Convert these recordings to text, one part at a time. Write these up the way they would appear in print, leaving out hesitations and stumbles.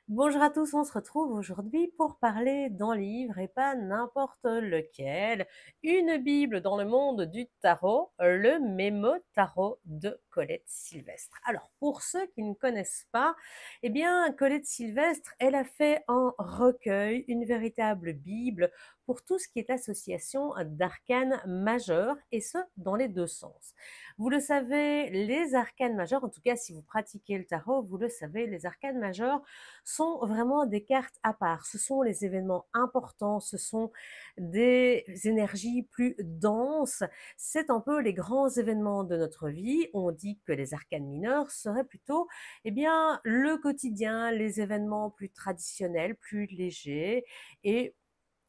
Bonjour à tous, on se retrouve aujourd'hui pour parler d'un livre et pas n'importe lequel, une Bible dans le monde du tarot, le Mémo Tarot de Colette Sylvestre. Alors, pour ceux qui ne connaissent pas, eh bien, Colette Sylvestre, elle a fait un recueil, une véritable Bible pour tout ce qui est association d'arcanes majeurs, et ce, dans les deux sens. Vous le savez, les arcanes majeurs, en tout cas si vous pratiquez le tarot, vous le savez, les arcanes majeurs sont vraiment des cartes à part. Ce sont les événements importants, ce sont des énergies plus denses. C'est un peu les grands événements de notre vie. On dit que les arcanes mineurs seraient plutôt, eh bien, le quotidien, les événements plus traditionnels, plus légers, et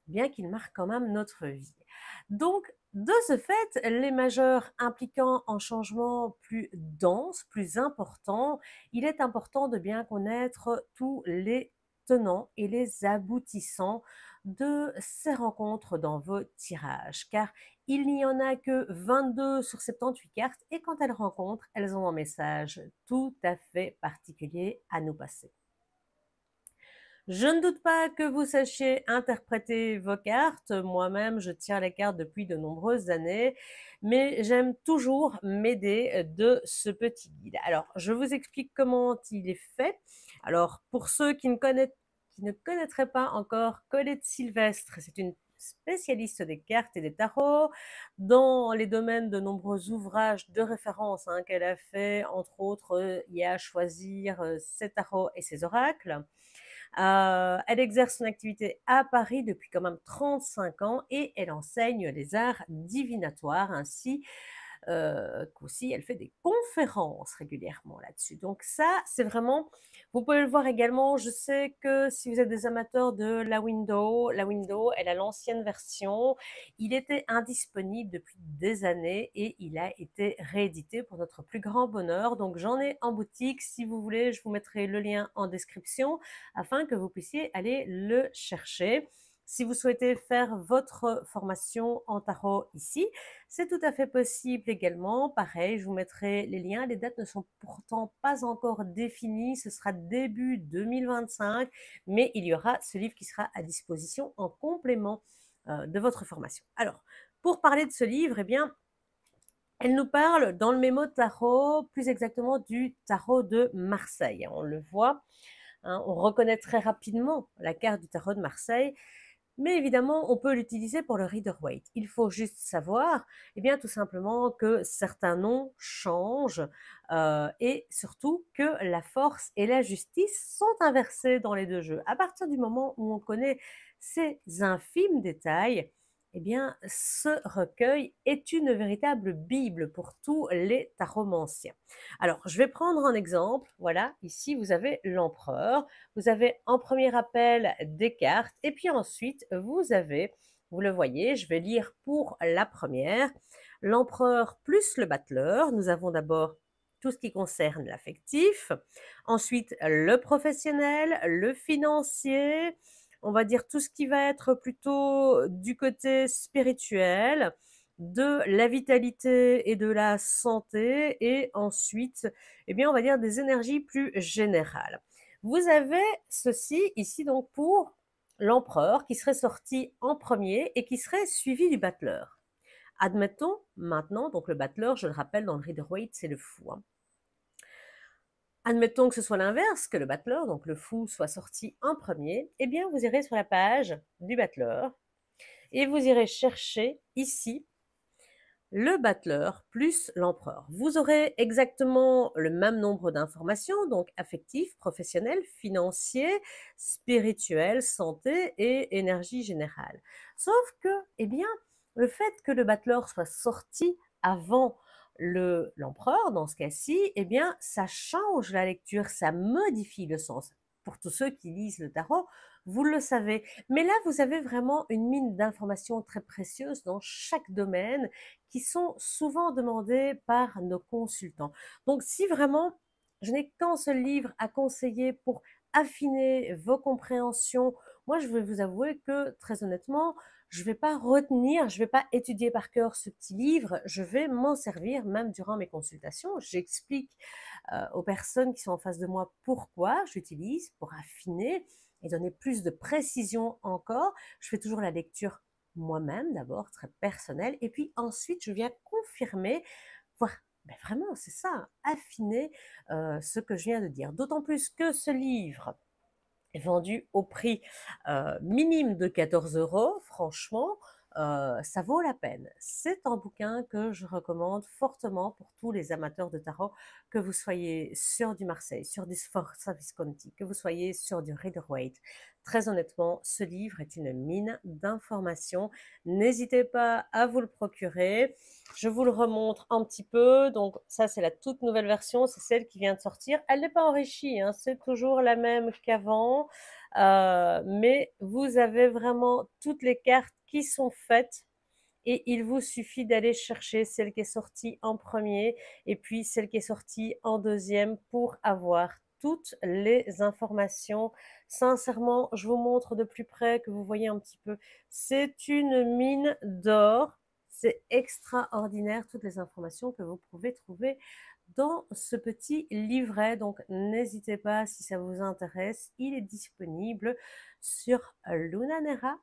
bien qu'ils marquent quand même notre vie. Donc, de ce fait, les majeurs impliquant un changement plus dense, plus important, il est important de bien connaître tous les tenants et les aboutissants de ces rencontres dans vos tirages, car il n'y en a que 22 sur 78 cartes, et quand elles rencontrent, elles ont un message tout à fait particulier à nous passer. Je ne doute pas que vous sachiez interpréter vos cartes. Moi-même, je tire les cartes depuis de nombreuses années, mais j'aime toujours m'aider de ce petit guide. Alors, je vous explique comment il est fait. Alors, pour ceux qui ne connaîtraient pas encore Colette Sylvestre, c'est une spécialiste des cartes et des tarots dans les domaines de nombreux ouvrages de référence qu'elle a fait, entre autres, il y a à choisir ses tarots et ses oracles. Elle exerce son activité à Paris depuis quand même 35 ans, et elle enseigne les arts divinatoires, ainsi qu'aussi elle fait des conférences régulièrement là-dessus. Donc ça, c'est vraiment, vous pouvez le voir également, je sais que si vous êtes des amateurs de la Window, elle a l'ancienne version, il était indisponible depuis des années et il a été réédité pour notre plus grand bonheur. Donc j'en ai en boutique, si vous voulez, je vous mettrai le lien en description afin que vous puissiez aller le chercher. Si vous souhaitez faire votre formation en tarot ici, c'est tout à fait possible également. Pareil, je vous mettrai les liens. Les dates ne sont pourtant pas encore définies. Ce sera début 2025, mais il y aura ce livre qui sera à disposition en complément de votre formation. Alors, pour parler de ce livre, eh bien, elle nous parle dans le mémo tarot, plus exactement du tarot de Marseille. On le voit, on reconnaît très rapidement la carte du tarot de Marseille. Mais évidemment, on peut l'utiliser pour le Rider-Waite. Il faut juste savoir, eh bien, tout simplement que certains noms changent, et surtout que la force et la justice sont inversées dans les deux jeux. À partir du moment où on connaît ces infimes détails, eh bien, ce recueil est une véritable bible pour tous les taromanciens. Alors, je vais prendre un exemple. Voilà, ici, vous avez l'empereur. Vous avez en premier appel des cartes, et puis ensuite, vous avez, vous le voyez, je vais lire pour la première, l'empereur plus le battleur. Nous avons d'abord tout ce qui concerne l'affectif, ensuite le professionnel, le financier, on va dire tout ce qui va être plutôt du côté spirituel, de la vitalité et de la santé, et ensuite, eh bien, on va dire des énergies plus générales. Vous avez ceci ici donc pour l'empereur qui serait sorti en premier et qui serait suivi du battleur. Admettons maintenant, donc le battleur, je le rappelle, dans le Rider-Waite, c'est le fou. Admettons que ce soit l'inverse, que le battleur, donc le fou, soit sorti en premier. Eh bien, vous irez sur la page du battleur et vous irez chercher ici le battleur plus l'empereur. Vous aurez exactement le même nombre d'informations, donc affectif, professionnel, financier, spirituel, santé et énergie générale. Sauf que, eh bien, le fait que le battleur soit sorti avant l'empereur, dans ce cas-ci, eh bien, ça change la lecture, ça modifie le sens. Pour tous ceux qui lisent le tarot, vous le savez. Mais là, vous avez vraiment une mine d'informations très précieuses dans chaque domaine, qui sont souvent demandées par nos consultants. Donc, si vraiment je n'ai qu'un seul livre à conseiller pour affiner vos compréhensions, moi, je vais vous avouer que, très honnêtement, je vais pas retenir, je vais pas étudier par cœur ce petit livre, je vais m'en servir même durant mes consultations. J'explique aux personnes qui sont en face de moi pourquoi j'utilise pour affiner et donner plus de précision encore. Je fais toujours la lecture moi-même d'abord, très personnelle, et puis ensuite je viens confirmer, voir ben vraiment, c'est ça, affiner ce que je viens de dire. D'autant plus que ce livre est vendu au prix minime de 14 euros. Franchement, ça vaut la peine. C'est un bouquin que je recommande fortement pour tous les amateurs de tarot, que vous soyez sur du Marseille, sur du Sforza Visconti, que vous soyez sur du Rider-Waite. Très honnêtement, ce livre est une mine d'informations. N'hésitez pas à vous le procurer. Je vous le remontre un petit peu. Donc ça, c'est la toute nouvelle version, c'est celle qui vient de sortir. Elle n'est pas enrichie, hein, c'est toujours la même qu'avant. Mais vous avez vraiment toutes les cartes qui sont faites et il vous suffit d'aller chercher celle qui est sortie en premier et puis celle qui est sortie en deuxième pour avoir toutes les informations. Sincèrement, je vous montre de plus près que vous voyez un petit peu. C'est une mine d'or. C'est extraordinaire toutes les informations que vous pouvez trouver dans ce petit livret. Donc n'hésitez pas si ça vous intéresse. Il est disponible sur lunanera.be.